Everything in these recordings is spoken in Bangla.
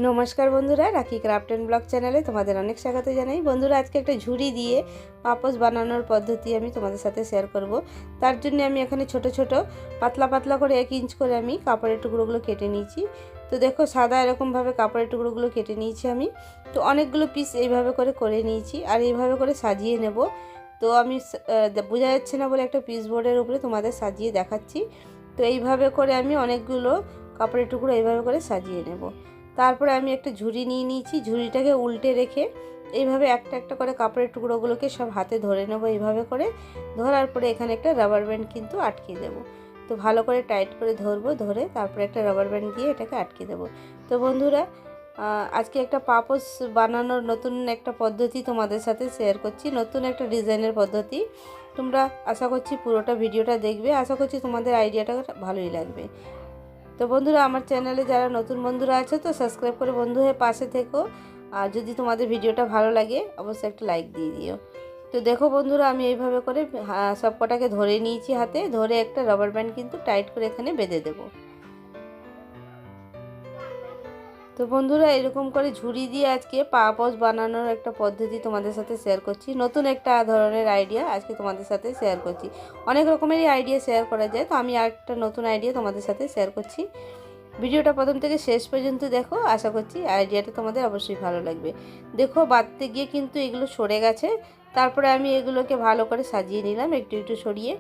নমস্কার বন্ধুরা, রাখি ক্রাফট অ্যান্ড ব্লগ চ্যানেলে তোমাদের অনেক স্বাগত জানাই। বন্ধুরা, আজকে একটা ঝুড়ি দিয়ে পাপোশ বানানোর পদ্ধতি আমি তোমাদের সাথে শেয়ার করব। তার জন্য আমি এখানে ছোট ছোট পাতলা পাতলা করে 1 ইঞ্চ করে আমি কাপড়ের টুকরোগুলো কেটে নিয়েছি। তো দেখো, সাদা এরকমভাবে কাপড়ের টুকরোগুলো কেটে নিয়েছি আমি। তো অনেকগুলো পিস এইভাবে করে নিয়েছি আর এইভাবে করে সাজিয়ে নেব। তো আমি বোঝা যাচ্ছে না বলে একটা পিস বোর্ডের উপরে তোমাদের সাজিয়ে দেখাচ্ছি। তো এইভাবে করে আমি অনেকগুলো কাপড়ের টুকরো এইভাবে করে সাজিয়ে নেব। তারপরে আমি একটা ঝুড়ি নিয়ে নিয়েছি, ঝুড়িটাকে উল্টে রেখে এইভাবে একটা একটা করে কাপড়ের টুকরোগুলোকে সব হাতে ধরে নেব। এইভাবে করে ধরার পরে এখানে একটা রাবার ব্যান্ড কিন্তু আটকে দেব। তো ভালো করে টাইট করে ধরবো, ধরে তারপরে একটা রাবার ব্যান্ড দিয়ে এটাকে আটকে দেব। তো বন্ধুরা, আজকে একটা পাপোশ বানানোর নতুন একটা পদ্ধতি তোমাদের সাথে শেয়ার করছি, নতুন একটা ডিজাইনের পদ্ধতি। তোমরা আশা করছি পুরোটা ভিডিওটা দেখবে, আশা করছি তোমাদের আইডিয়াটা ভালোই লাগবে। তো বন্ধুরা, আমার চ্যানেলে যারা নতুন বন্ধুরা আছে তো সাবস্ক্রাইব করে বন্ধু হয়ে পাশে থেকো। আর যদি তোমাদের ভিডিওটা ভালো লাগে অবশ্যই একটা লাইক দিয়ে দিও। তো দেখো বন্ধুরা, আমি এইভাবে করে সব কটাকে ধরে নিয়েছি, হাতে ধরে একটা রাবার ব্যান্ড কিন্তু টাইট করে এখানে বেঁধে দেবো। তো বন্ধুরা, এরকম করে ঝুড়ি দিয়ে আজকে পাপোশ বানানোর একটা পদ্ধতি তোমাদের সাথে শেয়ার করছি, নতুন একটা ধরনের আইডিয়া আজকে তোমাদের সাথে শেয়ার করছি। অনেক রকমেরই আইডিয়া শেয়ার করা যায়, তো আমি আরেকটা নতুন আইডিয়া তোমাদের সাথে শেয়ার করছি। ভিডিওটা প্রথম থেকে শেষ পর্যন্ত দেখো, আশা করছি আইডিয়াটা তোমাদের অবশ্যই ভালো লাগবে। দেখো, বাঁধতে গিয়ে কিন্তু এগুলো সরে গেছে। তারপরে আমি এগুলোকে ভালো করে সাজিয়ে নিলাম, একটু একটু সরিয়ে।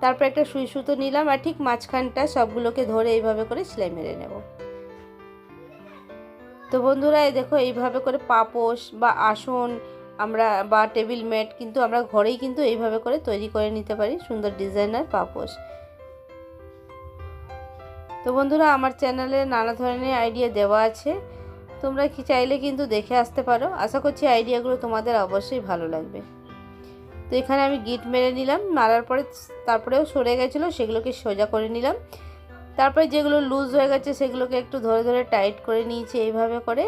তারপর একটা সুই সুতো নিলাম আর ঠিক মাঝখানটা সবগুলোকে ধরে এইভাবে করে সেলাই মেরে নেব। তো বন্ধুরা, এই দেখো, এইভাবে করে পাপোশ বা আসন আমরা বা টেবিল ম্যাট কিন্তু আমরা ঘরেই কিন্তু এইভাবে করে তৈরি করে নিতে পারি, সুন্দর ডিজাইনার পাপোশ। তো বন্ধুরা, আমার চ্যানেলে নানা ধরনের আইডিয়া দেওয়া আছে, তোমরা কি চাইলে কিন্তু দেখে আসতে পারো। আশা করছি আইডিয়াগুলো তোমাদের অবশ্যই ভালো লাগবে। তো এখানে আমি গিট মেরে নিলাম, মারার পরে তারপরেও সরে গেছিলো সেগুলোকে সোজা করে নিলাম। তারপরে যেগুলো লুজ হয়ে গেছে সেগুলোকে একটু ধরে ধরে টাইট করে নিয়েছি এইভাবে করে।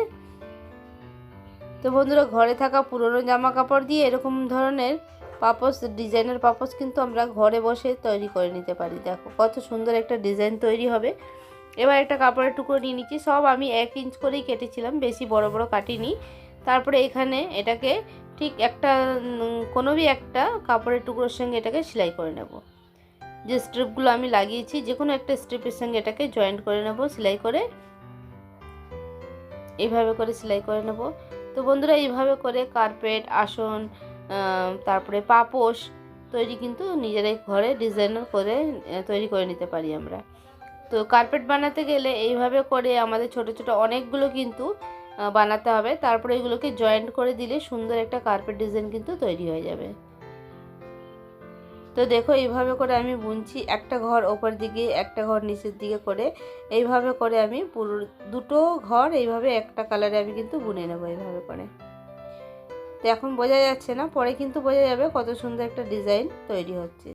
তো বন্ধুরা, ঘরে থাকা পুরনো জামা কাপড় দিয়ে এরকম ধরনের পাপোশ, ডিজাইনের পাপোশ কিন্তু আমরা ঘরে বসে তৈরি করে নিতে পারি। দেখো কত সুন্দর একটা ডিজাইন তৈরি হবে। এবার একটা কাপড়ের টুকরো নিয়ে নিচ্ছি, সব আমি 1 ইঞ্চ করেই কেটেছিলাম, বেশি বড় বড় কাটিনি। তারপরে এখানে এটাকে ঠিক একটা কোনো একটা কাপড়ের টুকরোর সঙ্গে এটাকে সেলাই করে নেব। যে স্ট্রিপগুলো আমি লাগিয়েছি যে কোনো একটা স্ট্রিপের সঙ্গে এটাকে জয়েন্ট করে নেব, সেলাই করে এইভাবে করে সেলাই করে নেব। তো বন্ধুরা, এইভাবে করে কার্পেট, আসন, তারপরে পাপোশ তৈরি কিন্তু নিজেরাই ঘরে ডিজাইনার করে তৈরি করে নিতে পারি আমরা। তো কার্পেট বানাতে গেলে এইভাবে করে আমাদের ছোট ছোট অনেকগুলো কিন্তু বানাতে হবে। তারপরে এগুলোকে জয়েন্ট করে দিলে সুন্দর একটা কার্পেট ডিজাইন কিন্তু তৈরি হয়ে যাবে। তো দেখো, এইভাবে করে আমি বুনছি, একটা ঘর ওপর দিকে একটা ঘর নিচের দিকে করে এইভাবে করে আমি পুরো দুটো ঘর এইভাবে একটা কালারে আমি কিন্তু বুনে নেব এইভাবে করে। তো এখন বোঝা যাচ্ছে না, পরে কিন্তু বোঝা যাবে কত সুন্দর একটা ডিজাইন তৈরি হচ্ছে।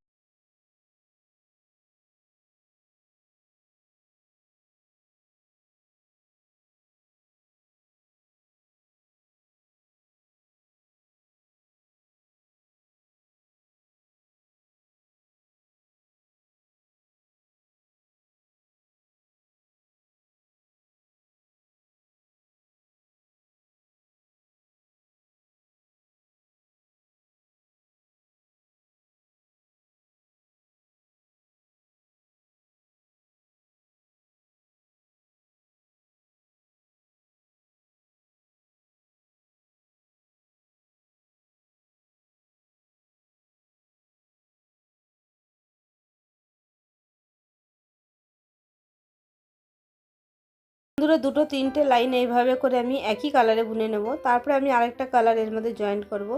বন্ধুরা, দুটো তিনটে লাইন এইভাবে করে আমি একই কালারে বুনে নেব। তারপরে আমি আরেকটা কালার এর মধ্যে জয়েন্ট করব।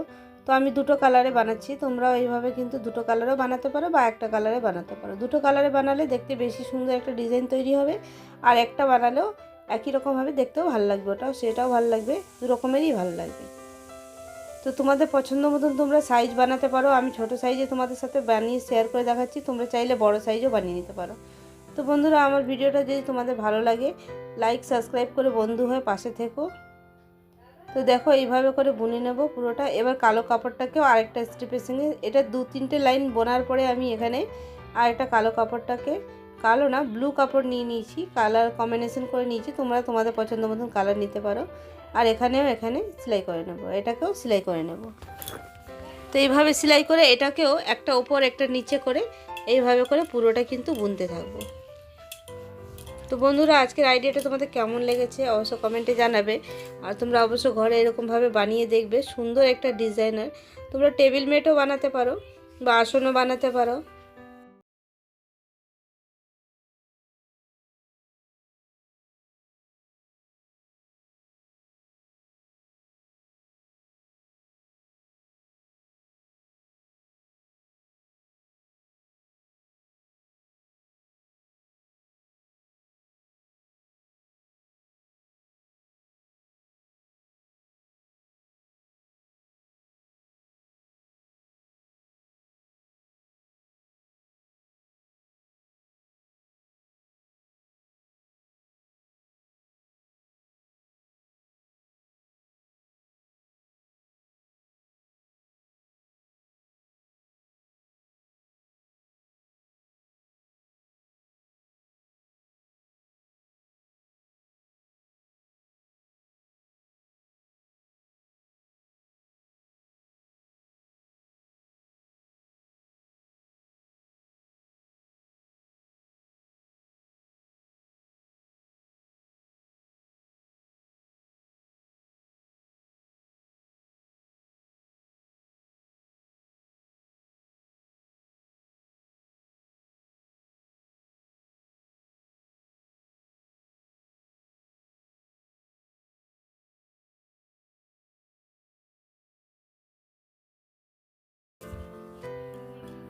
তো আমি দুটো কালারে বানাচ্ছি, তোমরাও এইভাবে কিন্তু দুটো কালারেও বানাতে পারো বা একটা কালারে বানাতে পারো। দুটো কালারে বানালে দেখতে বেশি সুন্দর একটা ডিজাইন তৈরি হবে, আর একটা বানালেও একই রকমভাবে দেখতেও ভালো লাগবে, সেটাও ভালো লাগবে, দু রকমেরই ভালো লাগবে। তো তোমাদের পছন্দ মতন তোমরা সাইজ বানাতে পারো। আমি ছোট সাইজে তোমাদের সাথে বানিয়ে শেয়ার করে দেখাচ্ছি, তোমরা চাইলে বড় সাইজও বানিয়ে নিতে পারো। তো বন্ধুরা, আমার ভিডিওটা যদি তোমাদের ভালো লাগে লাইক সাবস্ক্রাইব করে বন্ধু হয়ে পাশে থেকো। তো দেখো, এইভাবে করে বুনে নেব পুরোটা। এবার কালো কাপড়টাকেও আরেকটা স্ট্রিপের সঙ্গে, এটা দু তিনটে লাইন বোনার পরে আমি এখানে আরেকটা কালো কাপড়টাকে কালো না, ব্লু কাপড় নিয়ে নিয়েছি, কালার কম্বিনেশন করে নিয়েছি। তোমরা তোমাদের পছন্দ মতন কালার নিতে পারো। আর এখানে সেলাই করে নেব, এটাকেও সেলাই করে নেব। তো এইভাবে সেলাই করে এটাকেও একটা ওপর একটা নিচে করে এইভাবে করে পুরোটা কিন্তু বুনতে থাকবো। তো বন্ধুরা, আজকের আইডিয়াটা তোমাদের কেমন লেগেছে অবশ্য কমেন্টে জানাবে। আর তোমরা অবশ্য ঘরে এরকমভাবে বানিয়ে দেখবে, সুন্দর একটা ডিজাইনার। তোমরা টেবিল ম্যাটও বানাতে পারো বা আসনও বানাতে পারো।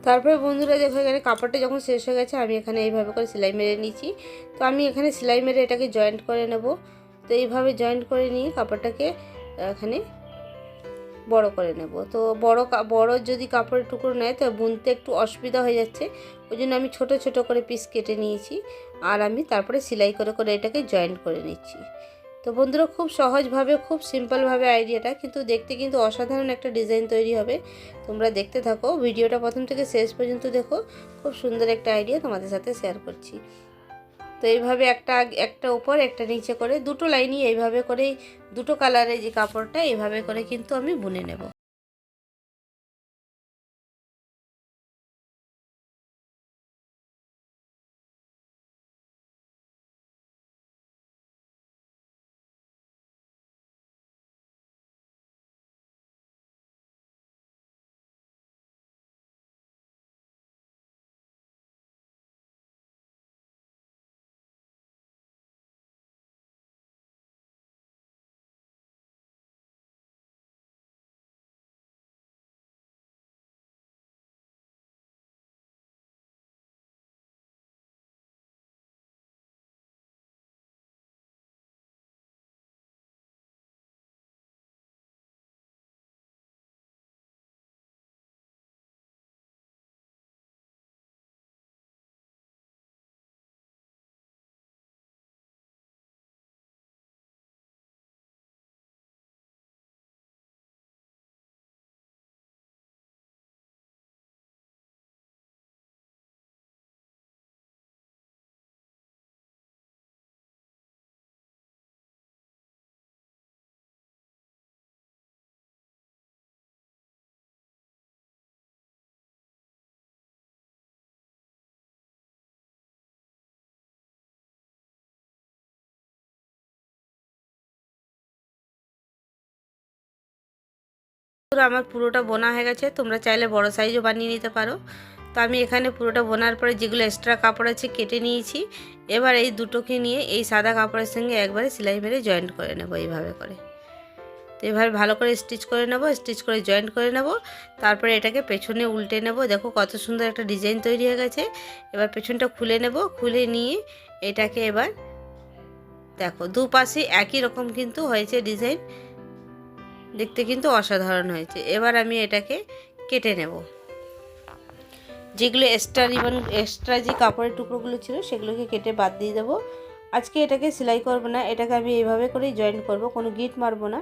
তারপরে বন্ধুরা দেখো, এখানে কাপড়টা যখন শেষ হয়ে গেছে আমি এখানে এইভাবে করে সেলাই মেরে নিয়েছি। তো আমি এখানে সেলাই মেরে এটাকে জয়েন্ট করে নেব। তো এইভাবে জয়েন্ট করে নিয়ে কাপড়টাকে এখানে বড় করে নেব। তো বড় যদি কাপড়ের টুকরো নেয় তো বুনতে একটু অসুবিধা হয়ে যাচ্ছে, ওই জন্য আমি ছোট ছোট করে পিস কেটে নিয়েছি। আর আমি তারপরে সেলাই করে করে এটাকে জয়েন্ট করে নিচ্ছি। তো বন্ধুরা, খুব সহজভাবে খুব সিম্পলভাবে আইডিয়াটা, কিন্তু দেখতে কিন্তু অসাধারণ একটা ডিজাইন তৈরি হবে। তোমরা দেখতে থাকো, ভিডিওটা প্রথম থেকে শেষ পর্যন্ত দেখো। খুব সুন্দর একটা আইডিয়া তোমাদের সাথে শেয়ার করছি। তো এইভাবে একটা উপর একটা নিচে করে দুটো লাইনই এইভাবে করেই দুটো কালারের যে কাপড়টা এইভাবে করে কিন্তু আমি বুনে নেব। আমার পুরোটা বোনা হয়ে গেছে, তোমরা চাইলে বড় সাইজও বানিয়ে নিতে পারো। তো আমি এখানে পুরোটা বোনার পরে যেগুলো এক্সট্রা কাপড় আছে কেটে নিয়েছি। এবার এই দুটোকে নিয়ে এই সাদা কাপড়ের সঙ্গে একবারে সেলাই মেরে জয়েন্ট করে নেব এইভাবে করে। তো এভাবে ভালো করে স্টিচ করে নেব, স্টিচ করে জয়েন্ট করে নেব। তারপরে এটাকে পেছনে উল্টে নেব। দেখো কত সুন্দর একটা ডিজাইন তৈরি হয়ে গেছে। এবার পেছনটা খুলে নেব, খুলে নিয়ে এটাকে এবার দেখো দুপাশে একই রকম কিন্তু হয়েছে ডিজাইন, দেখতে কিন্তু অসাধারণ হয়েছে। এবার আমি এটাকে কেটে নেব। যেগুলো এক্সট্রা যে কাপড়ের টুকরোগুলো ছিল সেগুলোকে কেটে বাদ দিয়ে দেবো। আজকে এটাকে সেলাই করব না, এটাকে আমি এইভাবে করেই জয়েন্ট করব, কোনো গিট মারবো না।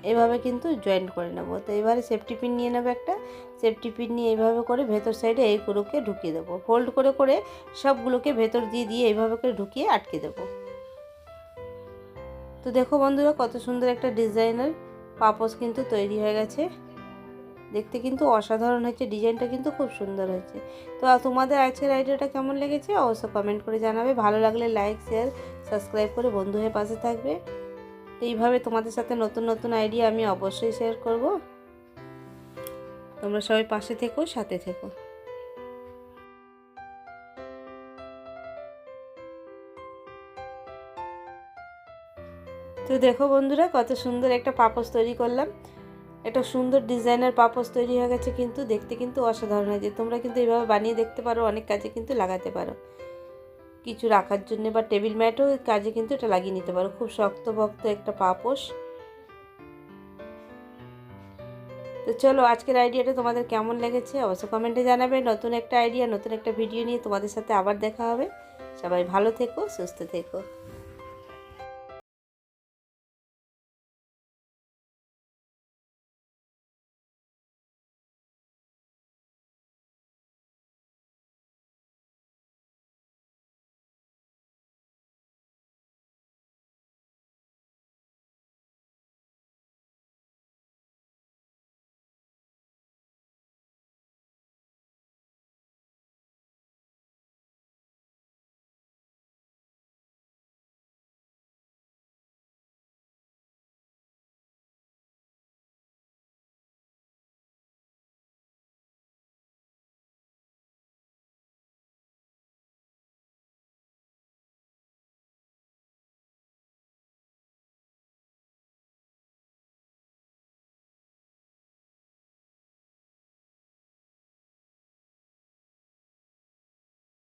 এভাবে কিন্তু জয়েন্ট করে নেব। তো এবারে সেফটি পিন নিয়ে নেব একটা, সেফটি পিন নিয়ে এইভাবে করে ভেতর সাইডে এইগুলোকে ঢুকিয়ে দেবো, ফোল্ড করে করে সবগুলোকে ভেতর দিয়ে দিয়ে এইভাবে করে ঢুকিয়ে আটকে দেবো। তো দেখো বন্ধুরা, কত সুন্দর একটা ডিজাইনের পাপোশ কিন্তু তৈরি হয়ে গেছে। দেখতে কিন্তু অসাধারণ হয়েছে, ডিজাইনটা কিন্তু খুব সুন্দর হয়েছে। তো তোমাদের আজকের আইডিয়াটা কেমন লেগেছে অবশ্যই কমেন্ট করে জানাবে। ভালো লাগলে লাইক, শেয়ার, সাবস্ক্রাইব করে বন্ধু হয়ে পাশে থাকবে। এইভাবে তোমাদের সাথে নতুন নতুন আইডিয়া আমি অবশ্যই শেয়ার করব। তোমরা সবাই পাশে থেকো, সাথে থেকো। তো দেখো বন্ধুরা, কত সুন্দর একটা পাপোশ তৈরি করলাম। একটা সুন্দর ডিজাইনের পাপোশ তৈরি হয়ে গেছে, কিন্তু দেখতে কিন্তু অসাধারণ হয়েছে। তোমরা কিন্তু এইভাবে বানিয়ে দেখতে পারো, অনেক কাজে কিন্তু লাগাতে পারো। কিছু রাখার জন্য বা টেবিল ম্যাটও কাজে কিন্তু এটা লাগিয়ে নিতে পারো। খুব শক্তভক্ত একটা পাপোশ। তো চলো, আজকের আইডিয়াটা তোমাদের কেমন লেগেছে অবশ্যই কমেন্টে জানাবে। নতুন একটা আইডিয়া, নতুন একটা ভিডিও নিয়ে তোমাদের সাথে আবার দেখা হবে। সবাই ভালো থেকো, সুস্থ থেকো।